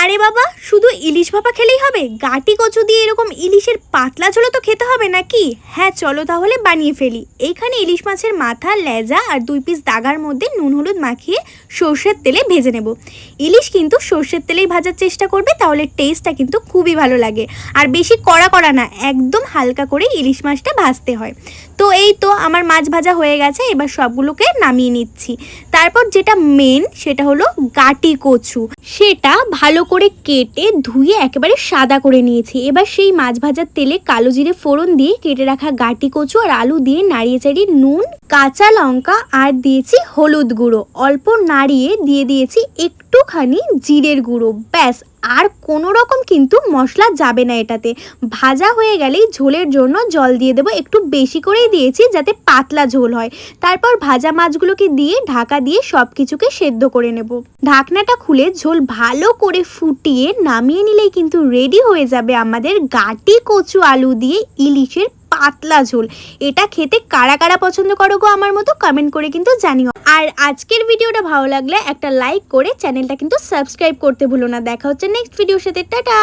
আরে বাবা, শুধু ইলিশ ভাপা খেলেই হবে? গাটি কচু দিয়ে এরকম ইলিশের পাতলা ঝোলও তো খেতে হবে নাকি? হ্যাঁ, চলো তাহলে বানিয়ে ফেলি। এইখানে ইলিশ মাছের মাথা, লেজা আর 2 পিস দাগার মধ্যে নুন হলুদ মাখিয়ে সর্ষের তেলে ভেজে নেব। ইলিশ কিন্তু সর্ষের তেলেই ভাজার চেষ্টা করবে, তাহলে টেস্টটা কিন্তু খুবই ভালো লাগে। আর বেশি কড়া কড়া না, একদম হালকা করে ইলিশ মাছটা ভাজতে হয়। তো এই তো আমার মাছ ভাজা হয়ে গেছে, এবার সবগুলোকে নামিয়ে নিচ্ছি। তারপর যেটা মেন সেটা হলো গাটি কচু, সেটা ভালো করে কেটে ধুয়ে একেবারে সাদা করে নিয়েছি। এবার সেই মাছ ভাজার তেলে কালো জিরে ফোড়ন দিয়ে কেটে রাখা গাটি কচু আর আলু দিয়ে নাড়িয়ে চাড়িয়ে নুন, কাঁচা লঙ্কা আর দিয়েছি হলুদ গুঁড়ো, অল্প নাড়িয়ে দিয়ে দিয়েছি একটুখানি জিরের গুঁড়ো। ব্যাস, আর কোনো রকম কিন্তু মশলা যাবে না এটাতে। ভাজা হয়ে গেলেই ঝোলের জন্য জল দিয়ে দেবো, একটু বেশি করেই দিয়েছি যাতে পাতলা ঝোল হয়। তারপর ভাজা মাছগুলোকে দিয়ে ঢাকা দিয়ে সব কিছুকে সেদ্ধ করে নেব। ঢাকনাটা খুলে ঝোল ভালো করে ফুটিয়ে নামিয়ে নিলেই কিন্তু রেডি হয়ে যাবে আমাদের গাটি কচু আলু দিয়ে ইলিশের পাতলা ঝোল। এটা খেতে কারা কারা পছন্দ করো গো আমার মতো, কমেন্ট করে কিন্তু জানিও। আর আজকের ভিডিওটা ভালো লাগলে একটা লাইক করে চ্যানেলটা কিন্তু সাবস্ক্রাইব করতে ভুলো না। দেখা হচ্ছে নেক্সট ভিডিওর সাথে। টাটা।